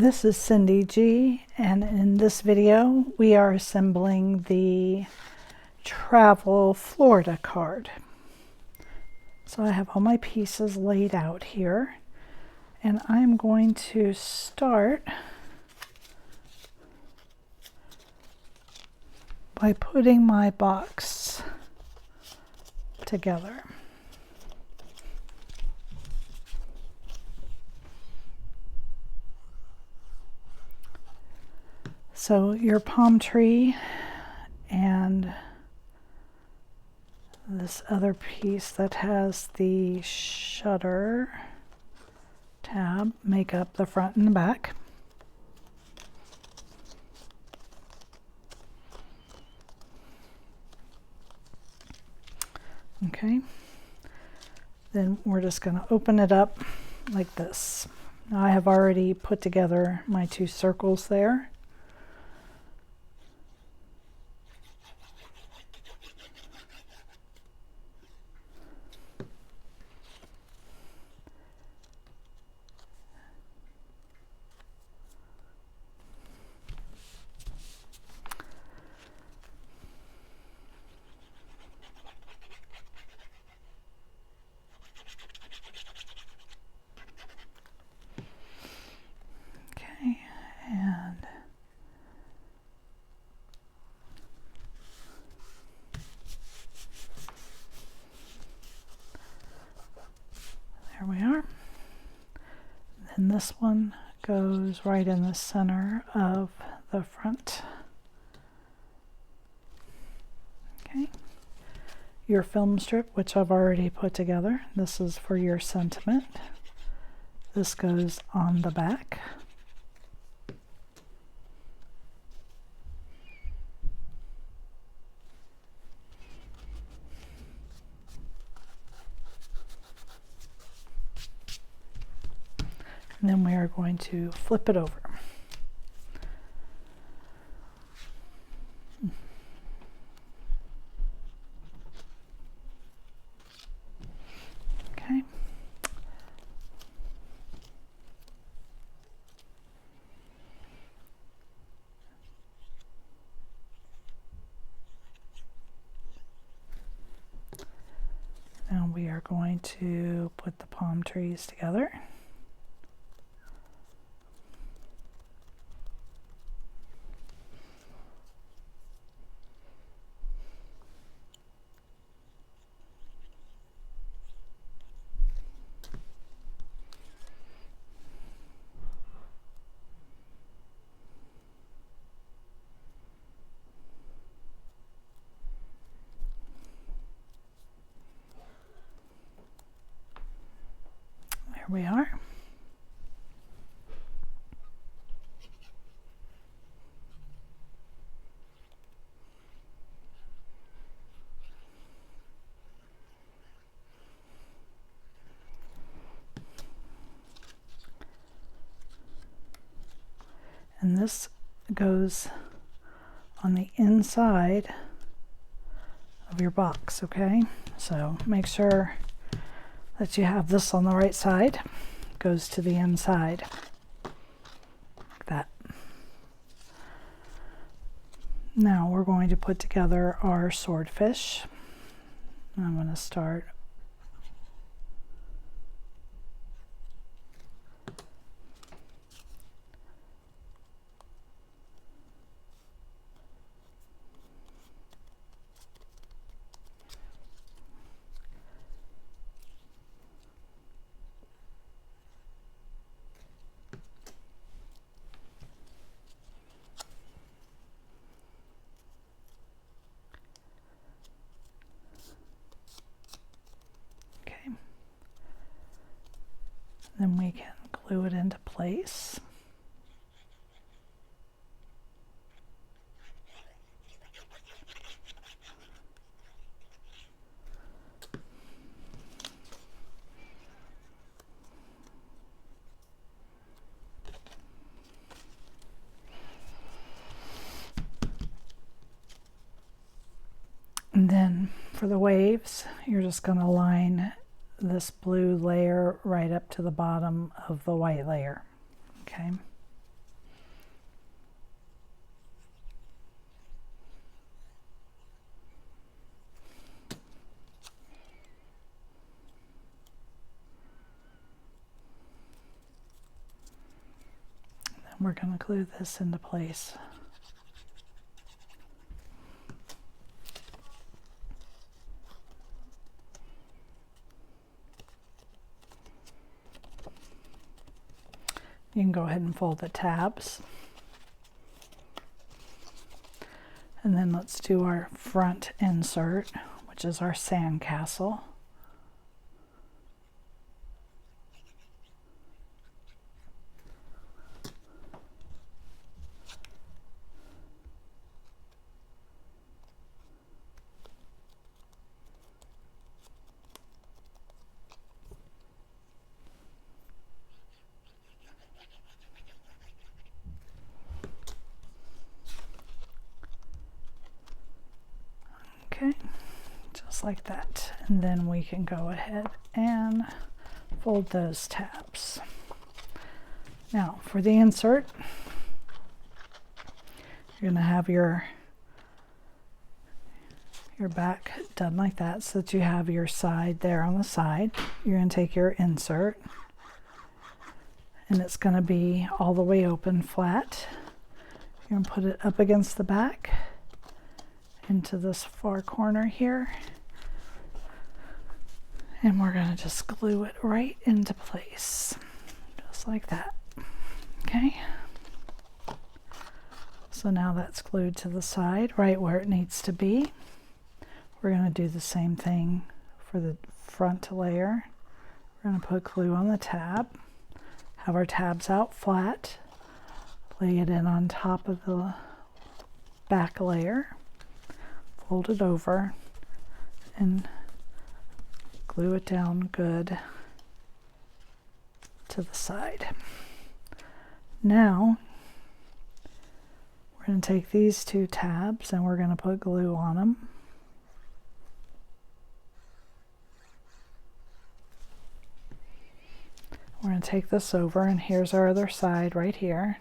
This is Cyndy G, and in this video we are assembling the travel Florida card. So I have all my pieces laid out here, and I'm going to start by putting my box together. So your palm tree and this other piece that has the shutter tab make up the front and the back. Okay, then we're just going to open it up like this. Now I have already put together my two circles there. And there we are. Then this one goes right in the center of the front. Okay. Your film strip, which I've already put together. This is for your sentiment. This goes on the back. And then we are going to flip it over. Okay. Now we are going to put the palm trees together. There we are. And this goes on the inside of your box, okay? So make sure that you have this on the right side. It goes to the inside, like that. Now we're going to put together our swordfish. I'm going to start then we can glue it into place. And then for the waves, you're just going to line this blue layer right up to the bottom of the white layer. Okay. We're going to glue this into place. You can go ahead and fold the tabs. And then let's do our front insert, which is our sandcastle. Okay, just like that. And then we can go ahead and fold those tabs. Now for the insert, you're going to have your back done like that so that you have your side there on the side. You're going to take your insert and it's going to be all the way open flat. You're going to put it up against the back into this far corner here, and we're going to just glue it right into place, just like that. Okay, so now that's glued to the side right where it needs to be. We're going to do the same thing for the front layer. We're going to put glue on the tab, have our tabs out flat, lay it in on top of the back layer, fold it over, and glue it down good to the side. Now we're going to take these two tabs and we're going to put glue on them. We're going to take this over, and here's our other side right here,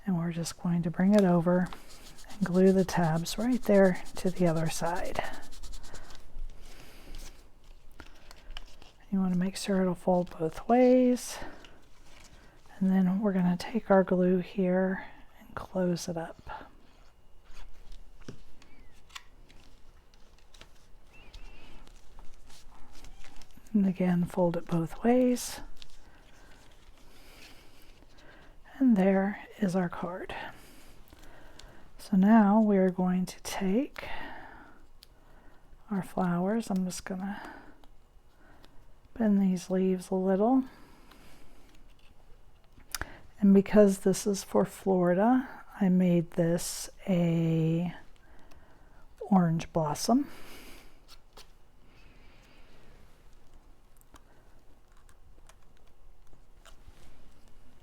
and we're just going to bring it over and glue the tabs right there to the other side. You want to make sure it'll fold both ways, and then we're going to take our glue here and close it up. And again, fold it both ways. And there is our card. So now we are going to take our flowers. I'm just going to bend these leaves a little. And because this is for Florida, I made this a orange blossom.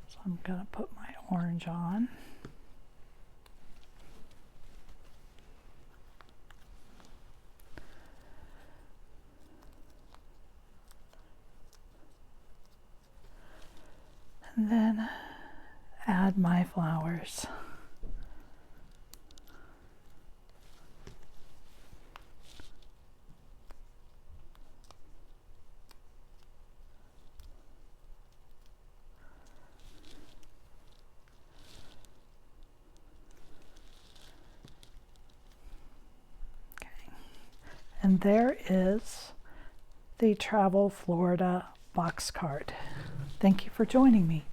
So I'm going to put my orange on. And then add my flowers. Okay. And there is the Travel Florida box card. Thank you for joining me.